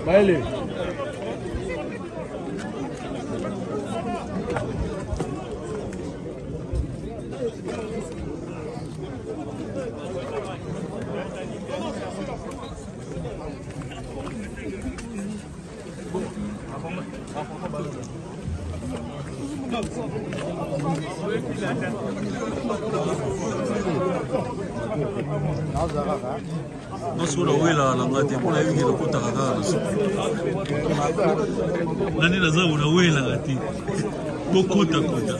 Allez. Parce qu'on a oué la ngate pour la vie de kota kaka. Nani na zao na oué la ngate. Pour kota kota.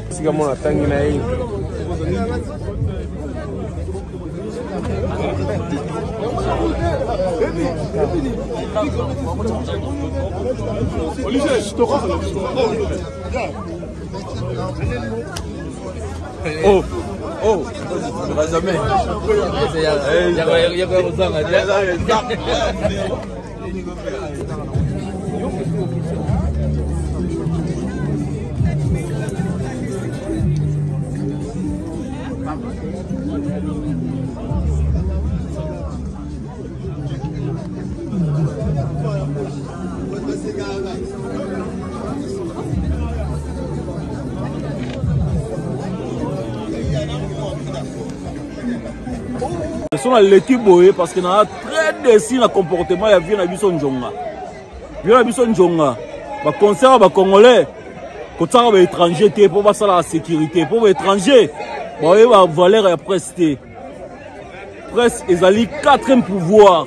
Siga mona tangi na hii. Oh, oh, jamais. Ils sont à l'équipe parce qu'il y a très décis dans le comportement. Il y a bien Abisso Njonga. Bien Abisso Njonga. Les concert les Congolais. Quand les étrangers, pour la sécurité. Pour les étrangers, il y a valeur à prester. Presse, ils ont le 4e pouvoir.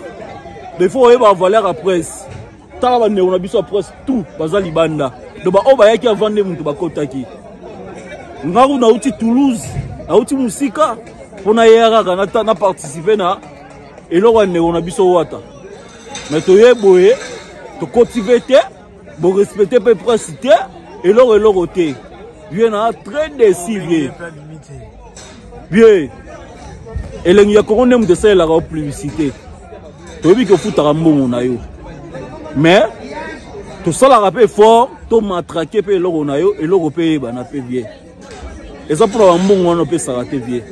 Mais il faut avoir valeur à presse. Tant que nous avons presse tout, bazali banda. Donc on va y avoir des gens qui bakotaki. Nous avons Toulouse, nous avons Musika. On a participé à et là on a biso wata. Mais tu es boé, tu cultives tu respecter peu presse et là côté. Bien très décisif. Bien. Et là il y a qu'on aime de ça la publicité. Tu veux que fout à bon na yo. Mais tout ça la rappelle fort, tu matraquer pe là on a yo et là européen ba na pe bien. Et ça pour un bon on peut s'arrêter bien.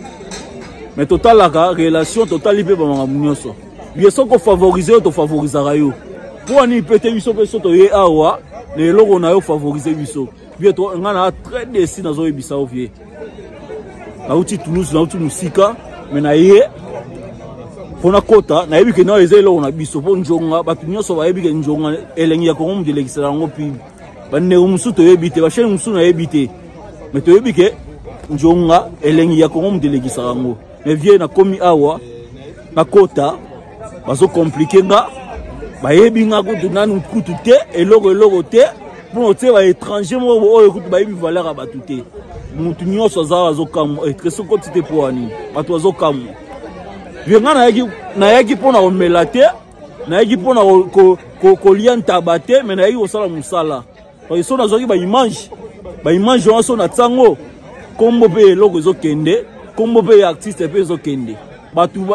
Mais total la relation totale libre ba ngamunyoso. Bien sûr qu'on favoriser to favorisera yo. Pour ani pété biso pe soto ye awa, les logo na yo favoriser biso. Bien to ngana très décis dans zo ebisa ovie. Na uti Toulouse na uti Musika, mais na ye pona kota na yebi ke na ezelo na biso po njonga batu nyoso ba yebi ke njonga elengi ya kongo mdelekisela ngo pi. Ba ne umusu to yebite, ba shene umusu na yebite. Mais to yebi ke njonga elengi ya kongo mdelekisela ngo. Mais viens na komi awa na kota bazo compliqué nga ba yebi nga ko nanu kutu te eloko te pour te ba étranger mo o kutu ba yebi valeur ba tuté mutu nyoso za bazo kam et so ko tite po ani batu bazo kam viens na yaki pona o melate na yaki pona ko lianta bate mais na yaki o sala musala pa so na zoki ba image on so na tsango kombo pe eloko zo kende kombo pe artiste pe zo kende batu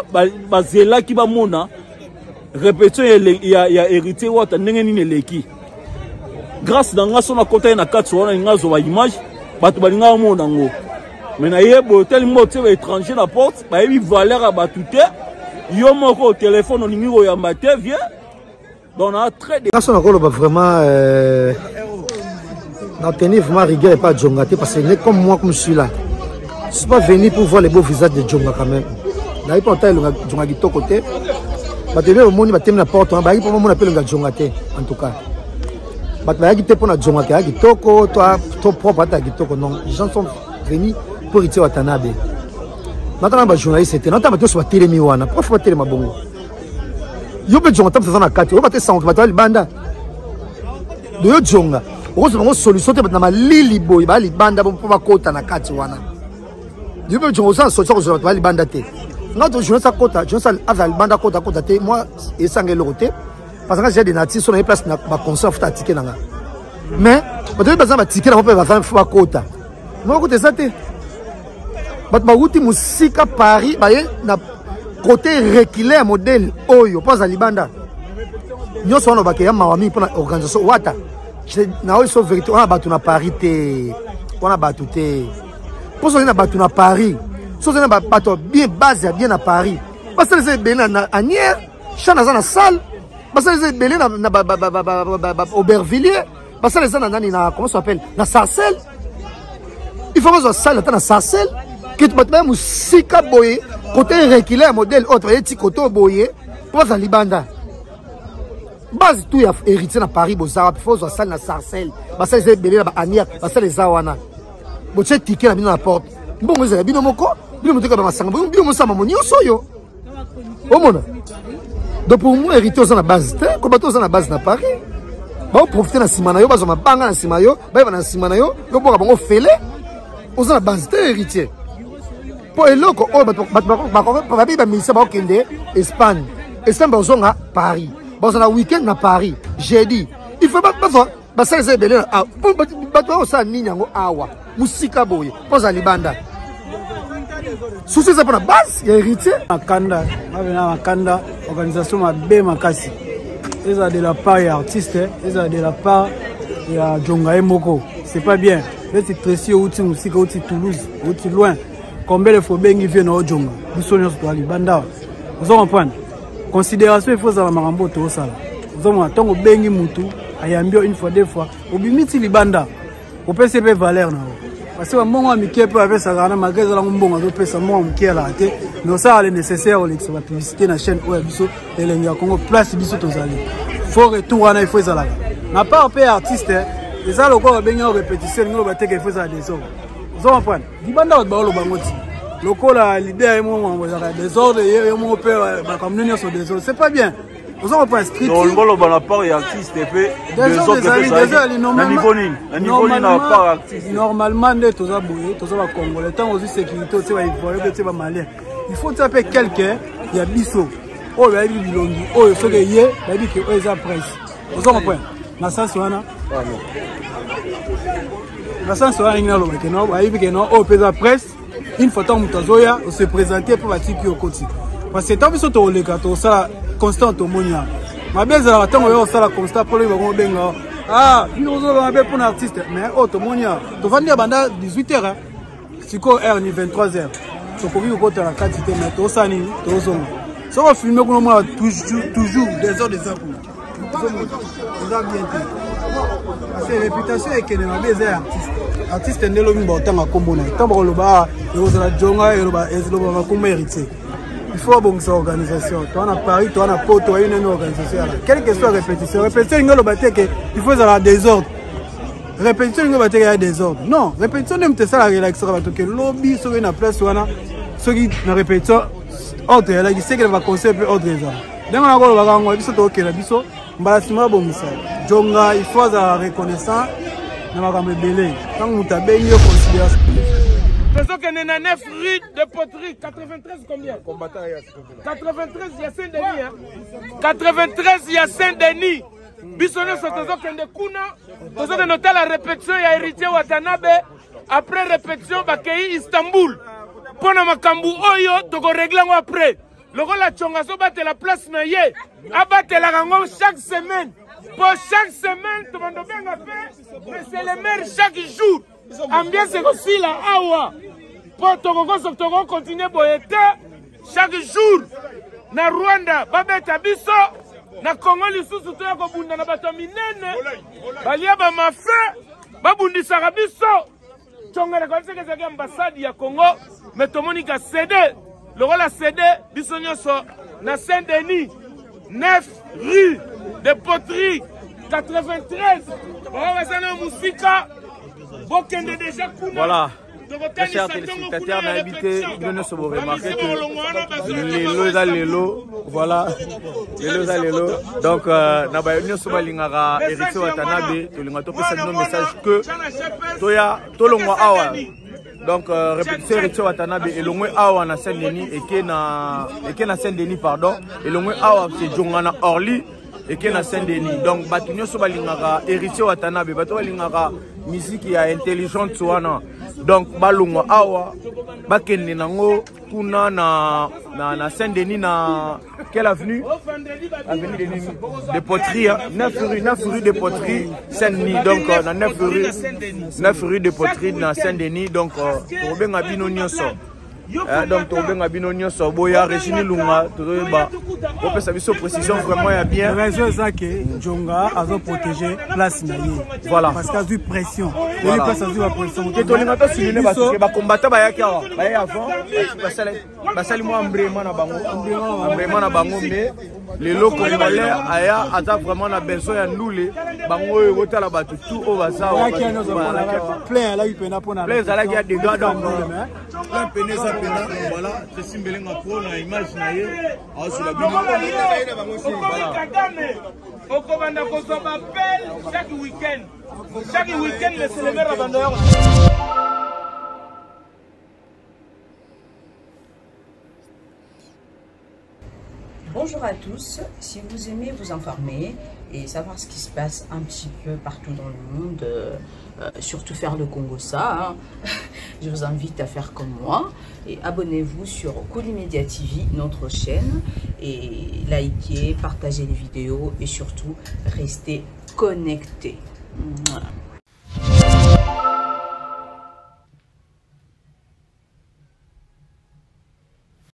bazela ki ba mona répétition ya hérité wata ndenge nini leki grâce na nga so na kota na kati wana nga zo ba image batu balinga mona ngo mais na yebo tel moté ba étranger na porte ba yebi valeur à batu te yo moko au téléphone olingi ko yamba te viens donc on a très de ça on a vraiment n'a tenu vraiment rigueur et pas Djonga parce que comme moi comme je suis là je suis pas venu pour voir les beaux visages de Djonga quand même n'a pas entendu le Djonga qui to côté ba te au monde ba te na porte ba yi pour moi on appelle le Djonga te en tout cas ba te qui te pour na Djonga qui toko toi ton propre ta qui toko non les gens sont venus pour Iti Watanabe Maintenant, les journalistes, c'était non, tu as télé miwana. Pourquoi télé ma bongo? Yo be jonga tape na kati, yo ba te sango ba to banda. Do yo jonga. Ozo ngo solution te na malili boy ba li banda bo pa kota na kati wana. Yo be jonga sa solution ko ba li banda te. Nga to journaliste kota, journaliste azal banda kota te, moi et sangelo côté parce que j'ai des natifs sur les places na ba concert futa ticket nanga. Mais ba to ba ticket na ba fa fa kota. Moi côté ça te. Ba ba wuti musika Paris ba ye na côté reculé modèle oyo pas à libanda nous sommes au ya mawami pour l'organisation wata na oyo so vérité on a battu na Paris te on a battu te pour ça on a battu na Paris so on a battu bien base bien à Paris parce que c'est bien na Anière chana za na salle parce que c'est bien na Aubervilliers parce que c'est na comment ça s'appelle na Sarcelles il faut que ça salle na Sarcelles que tu vas musika boye côté reculé modèle autre et koto boye pour libanda base tout ya héritier na Paris bozara faut ça salle na Sarcelles parce que c'est belé na Anière parce que les zawana bo tche ticket na bino na porte mbongo za bino moko bino muteka ba masanga bino mosama moni osoyo omona donc pour moi héritier ça na base te ko bato ça na base na Paris ba profiter na simana yo bazo mabanga na simana yo ba na simana yo yo boka bango fele oza na base te héritier pour eloko o ba ministère ba okende Espagne Espagne bazonga Paris bazona week-end na Paris jeudi il faut ba ça les belé pour ba ça nini yango awa musika boye poza libanda souci ça pour la base ya héritier makanda mabena makanda organisation mabe makasi eza de la part ya artiste eza de la part ya Jonga Emoko c'est pas bien c'est Tracy outi musika outi Toulouse outi loin combien de fois bengi viennent au Jonga bisonyo to libanda vous comprenez considération il faut ça la marambo to sala vous comprenez tongo bengi mutu ayambio une fois deux fois obimiti libanda au PCP valeur na parce que mon ami qui peut avec ça na magasin la mbonga do pesa mon ami qui a raté mais ça le nécessaire l'ex la publicité na chaîne o biso elenga Congo place biso tozali faut retour na il faut ça là na part pe artiste et ça le corps bengi en répétition ngolo bateke il faut ça des autres vous comprenez libanda ba lo bangoti lokola l'idée est mon désordre et mon père ba comme nous sur désordre c'est pas bien vous comprenez street non le bon apport et artiste fait des autres normalement de tous aboué tous ba congolais tant aussi sécurité tu va voyer tu va malien il faut taper quelqu'un il y a biso oh ba bi bilongi oh so que yé ba bi que eza presse vous comprenez na sens wana na sens wana ngalo ba que non ba bi que non oh pesa presse une fois tant mutazoya on se présenter pour la tiki au côté parce que tant biso to le gato ça constant au monia ma beza la tango yo ça la constant pour le bon benga ah nous on va pour un artiste mais auto monia to vendre banda 18h siko heure ni 23h to ko bi ko ta la quantité mais to ça ni to zo so on filmer ko mo toujours des heures vous a bien dit c'est réputation et que ma beza artiste ndelo mi ba tanga kombona tambo lo ba yo za jonga yo ba ezlo ba ko mériter il faut bon ça organisation toi on a Paris toi on a Porto une organisation quelle que soit répétition ngolo bateke il faut ça désordre répétition ngolo bateke ya désordre non répétition même te ça la relaxer ba to que lobby sur une place wana ce qui na répétition ordre là qui sait que va concept ordre ça donc on a ko ba ngo biso to kela biso mbala sima bon misa jonga il faut ça reconnaissant na makambe belé tant muta benyo considération. Faisons que nous avons 9 rues de poterie. 93 combien? 93, il y a Saint-Denis. 93, il y a Saint-Denis. Bissonne, c'est que Kuna. Nous avons noté la répétition, il y a héritier Watanabe. Après répétition, il y a Istanbul. Pour nous, Makambu Oyo, nous avons réglé après. Le rôle de Tchongaso bat la place naye. Abattre la rangon chaque semaine. Pour chaque semaine, tout le monde a fait. Mais c'est le maire chaque jour. Ambiance aussi la awa pour Togo continuer boyete chaque jour na Rwanda babeta biso na Congo lisusu to ko bunda na bato minene balia ba mafe babundisa biso tongala ko seke seke ambassade ya Congo mais tomonika CD le rôle la CD biso nyoso na Saint-Denis 9 rue de Poterie 93 on va ça na musika. Voilà, chers téléspectateurs, n'habitez pas sur vos remarques que les lots, voilà, les lots. Donc, n'abandonnez pas l'ingara Eric Watanabe, tu l'as topé ce message que Toya, Tolongwa Awa. Donc, répétition Eric Watanabe et l'ongwe Awa na Saint-Denis et qui na Saint-Denis, pardon, et l'ongwe Awa c'est Jongana Orly. Et qui est à Saint-Denis. Donc, Batunyo Sobalingara, Eric Watanabe, Batunyo musique qui est intelligente. Donc, Balungwa Awa, Bakende Nango, Kuna na Saint-Denis, na quelle avenue? Avenue de Poterie, 9 rue de Poterie, Saint-Denis. Donc, na 9 rue de Poterie, na Saint-Denis. Donc, Robin Abino Nyoso. Donc, Tobin Abino Nyoso, Boya, Régine Lunga, Toba. On peut savoir précision vraiment il bien. La raison c'est que Djonga a protégé place naïe. Voilà. Parce qu'il y a eu pression. Voilà. Il y a eu pression. Que Tolingato souligné parce que les combattants avant, basali moi embrayement na bango mais les locaux congolais aya a vraiment besoin ya ndoulé bango yo tala batu tout au basa. Plein là il peut na pona. Plein là il y a des gars dans plein peneza pena voilà c'est simbelenga pour na image na ye sur la bino chaque week-end les célébrer vendeurs. Bonjour à tous, si vous aimez vous informer et savoir ce qui se passe un petit peu partout dans le monde, surtout faire le Congo-Ça, je vous invite à faire comme moi et abonnez-vous sur Colimedia TV, notre chaîne, et likez, partagez les vidéos et surtout restez connectés.